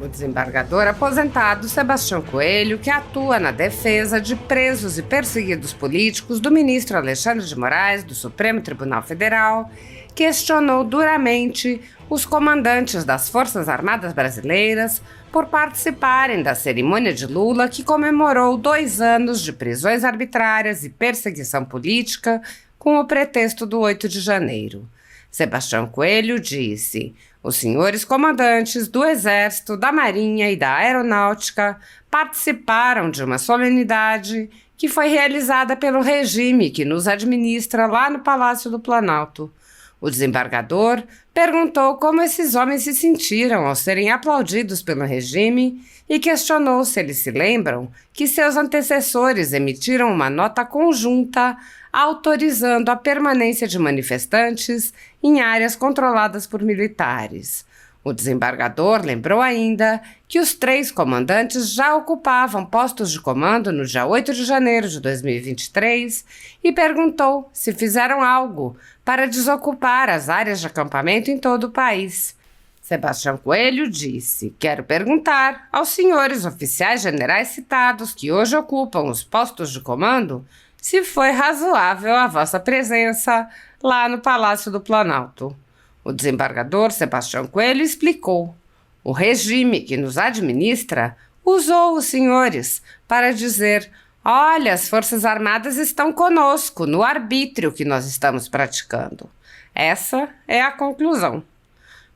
O desembargador aposentado Sebastião Coelho, que atua na defesa de presos e perseguidos políticos do ministro Alexandre de Moraes, do Supremo Tribunal Federal, questionou duramente os comandantes das Forças Armadas Brasileiras por participarem da cerimônia de Lula, que comemorou 2 anos de prisões arbitrárias e perseguição política com o pretexto do 8 de janeiro. Sebastião Coelho disse: os senhores comandantes do Exército, da Marinha e da Aeronáutica participaram de uma solenidade que foi realizada pelo regime que nos administra lá no Palácio do Planalto. O desembargador perguntou como esses homens se sentiram ao serem aplaudidos pelo regime e questionou se eles se lembram que seus antecessores emitiram uma nota conjunta autorizando a permanência de manifestantes em áreas controladas por militares. O desembargador lembrou ainda que os 3 comandantes já ocupavam postos de comando no dia 8 de janeiro de 2023 e perguntou se fizeram algo para desocupar as áreas de acampamento em todo o país. Sebastião Coelho disse: quero perguntar aos senhores oficiais generais citados que hoje ocupam os postos de comando se foi razoável a vossa presença lá no Palácio do Planalto. O desembargador Sebastião Coelho explicou: o regime que nos administra usou os senhores para dizer: olha, as Forças Armadas estão conosco no arbítrio que nós estamos praticando. Essa é a conclusão.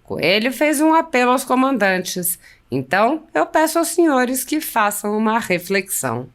Coelho fez um apelo aos comandantes. Então, eu peço aos senhores que façam uma reflexão.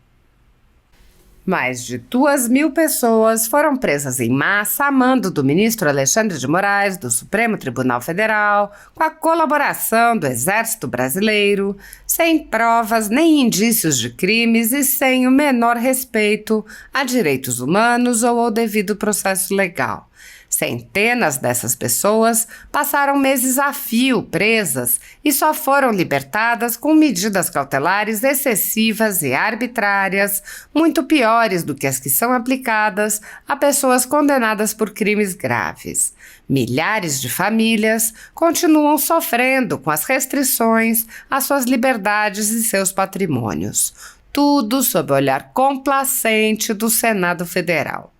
Mais de 2.000 pessoas foram presas em massa a mando do ministro Alexandre de Moraes, do Supremo Tribunal Federal, com a colaboração do Exército Brasileiro, sem provas nem indícios de crimes e sem o menor respeito a direitos humanos ou ao devido processo legal. Centenas dessas pessoas passaram meses a fio presas e só foram libertadas com medidas cautelares excessivas e arbitrárias, muito piores do que as que são aplicadas a pessoas condenadas por crimes graves. Milhares de famílias continuam sofrendo com as restrições às suas liberdades e seus patrimônios. Tudo sob o olhar complacente do Senado Federal.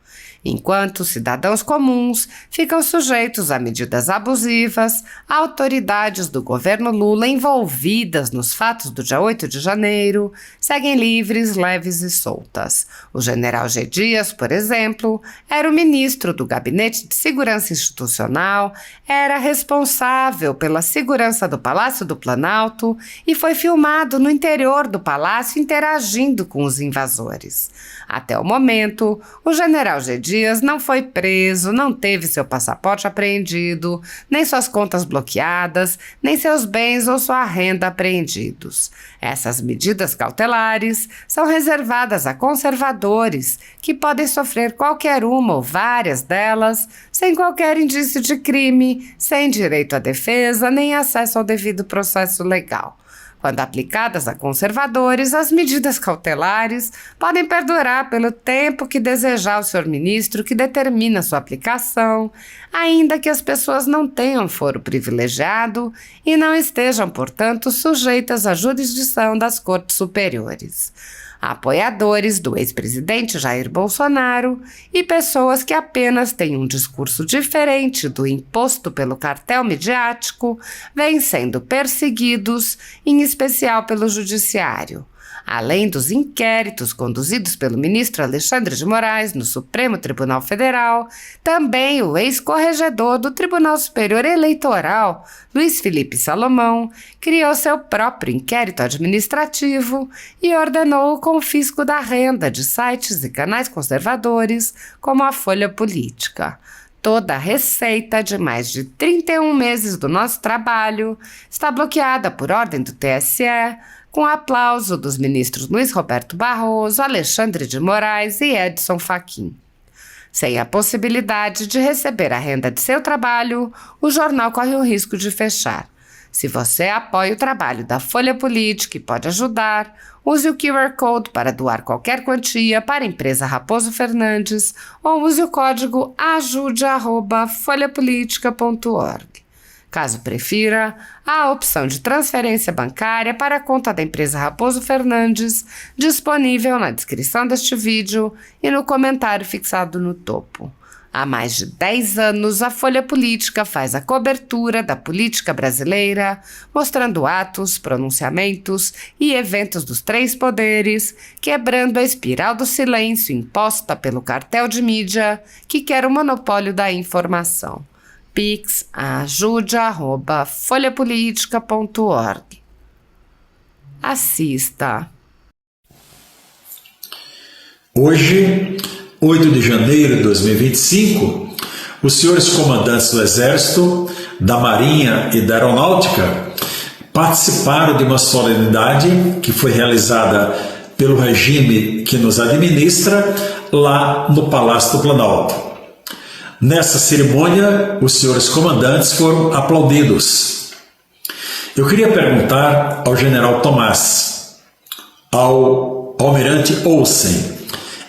Enquanto cidadãos comuns ficam sujeitos a medidas abusivas, autoridades do governo Lula envolvidas nos fatos do dia 8 de janeiro seguem livres, leves e soltas. O general G. Dias, por exemplo, era o ministro do Gabinete de Segurança Institucional, era responsável pela segurança do Palácio do Planalto e foi filmado no interior do palácio interagindo com os invasores. Até o momento, o general G. Dias não foi preso, não teve seu passaporte apreendido, nem suas contas bloqueadas, nem seus bens ou sua renda apreendidos. Essas medidas cautelares são reservadas a conservadores, que podem sofrer qualquer uma ou várias delas, sem qualquer indício de crime, sem direito à defesa, nem acesso ao devido processo legal. Quando aplicadas a conservadores, as medidas cautelares podem perdurar pelo tempo que desejar o senhor ministro que determina sua aplicação, ainda que as pessoas não tenham foro privilegiado e não estejam, portanto, sujeitas à jurisdição das Cortes Superiores. Apoiadores do ex-presidente Jair Bolsonaro e pessoas que apenas têm um discurso diferente do imposto pelo cartel midiático vêm sendo perseguidos, em especial pelo judiciário. Além dos inquéritos conduzidos pelo ministro Alexandre de Moraes no Supremo Tribunal Federal, também o ex-corregedor do Tribunal Superior Eleitoral, Luiz Felipe Salomão, criou seu próprio inquérito administrativo e ordenou o confisco da renda de sites e canais conservadores, como a Folha Política. Toda a receita de mais de 31 meses do nosso trabalho está bloqueada por ordem do TSE, com o aplauso dos ministros Luiz Roberto Barroso, Alexandre de Moraes e Edson Fachin. Sem a possibilidade de receber a renda de seu trabalho, o jornal corre o risco de fechar. Se você apoia o trabalho da Folha Política e pode ajudar, use o QR Code para doar qualquer quantia para a empresa Raposo Fernandes ou use o código ajude@folhapolitica.org. Caso prefira, há a opção de transferência bancária para a conta da empresa Raposo Fernandes, disponível na descrição deste vídeo e no comentário fixado no topo. Há mais de 10 anos, a Folha Política faz a cobertura da política brasileira, mostrando atos, pronunciamentos e eventos dos três poderes, quebrando a espiral do silêncio imposta pelo cartel de mídia que quer o monopólio da informação. Pix ajude@folhapolitica.org. Assista. Hoje, 8 de janeiro de 2025, os senhores comandantes do Exército, da Marinha e da Aeronáutica participaram de uma solenidade que foi realizada pelo regime que nos administra lá no Palácio do Planalto. Nessa cerimônia, os senhores comandantes foram aplaudidos. Eu queria perguntar ao general Tomás, ao almirante Olsen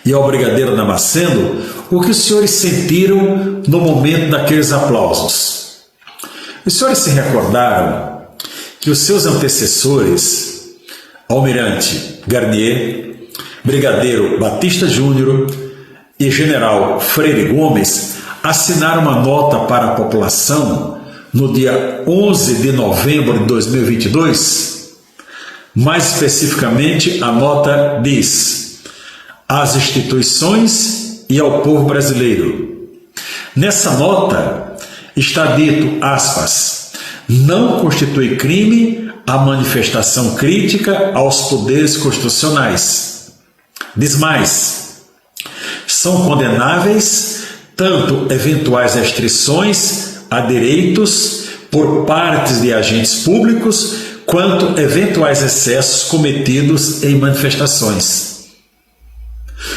e ao brigadeiro Damasceno o que os senhores sentiram no momento daqueles aplausos. Os senhores se recordaram que os seus antecessores, almirante Garnier, brigadeiro Batista Júnior e general Freire Gomes assinaram uma nota para a população no dia 11 de novembro de 2022? Mais especificamente, a nota diz: às instituições e ao povo brasileiro. Nessa nota está dito, aspas, não constitui crime a manifestação crítica aos poderes constitucionais. Diz mais, são condenáveis tanto eventuais restrições a direitos por partes de agentes públicos, quanto eventuais excessos cometidos em manifestações.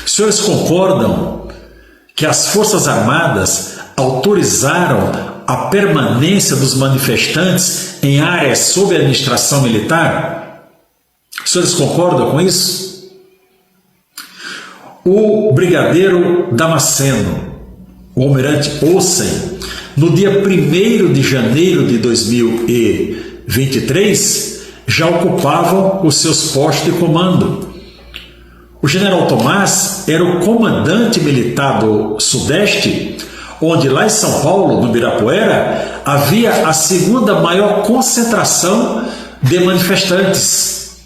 Os senhores concordam que as Forças Armadas autorizaram a permanência dos manifestantes em áreas sob administração militar? Os senhores concordam com isso? O brigadeiro Damasceno, o almirante Olsen, no dia 1º de janeiro de 2023, já ocupavam os seus postos de comando. O general Tomás era o comandante militar do Sudeste, onde lá em São Paulo, no Ibirapuera, havia a segunda maior concentração de manifestantes.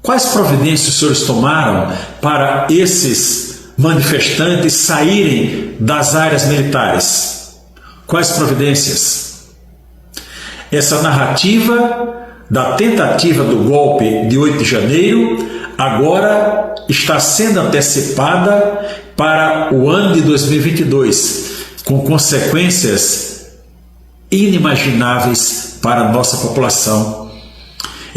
Quais providências os senhores tomaram para esses manifestantes saírem das áreas militares? Quais providências? Essa narrativa da tentativa do golpe de 8 de janeiro agora está sendo antecipada para o ano de 2022, com consequências inimagináveis para a nossa população.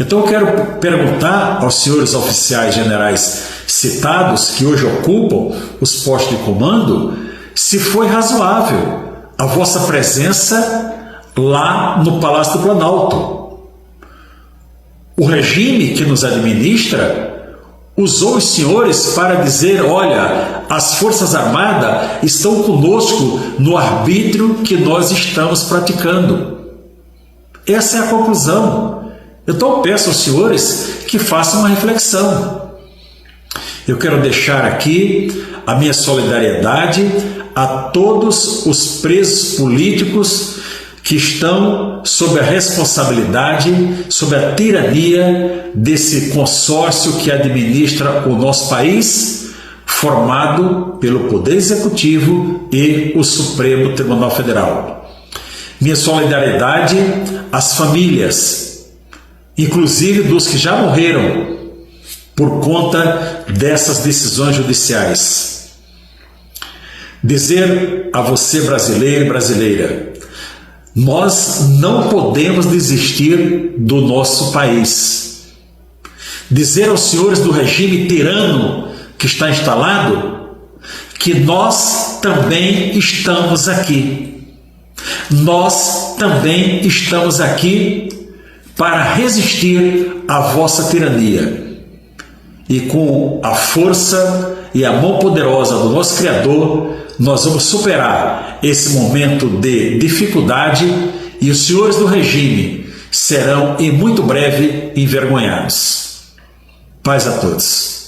Então eu quero perguntar aos senhores oficiais generais citados, que hoje ocupam os postos de comando, se foi razoável a vossa presença lá no Palácio do Planalto. O regime que nos administra usou os senhores para dizer, olha, as Forças Armadas estão conosco no arbítrio que nós estamos praticando. Essa é a conclusão. Então eu peço aos senhores que façam uma reflexão. Eu quero deixar aqui a minha solidariedade a todos os presos políticos que estão sob a responsabilidade, sob a tirania desse consórcio que administra o nosso país, formado pelo Poder Executivo e o Supremo Tribunal Federal. Minha solidariedade às famílias, inclusive dos que já morreram por conta dessas decisões judiciais. Dizer a você, brasileiro e brasileira, nós não podemos desistir do nosso país. Dizer aos senhores do regime tirano que está instalado que nós também estamos aqui. Nós também estamos aqui para resistir à vossa tirania. E com a força e a mão poderosa do nosso Criador, nós vamos superar esse momento de dificuldade e os senhores do regime serão em muito breve envergonhados. Paz a todos.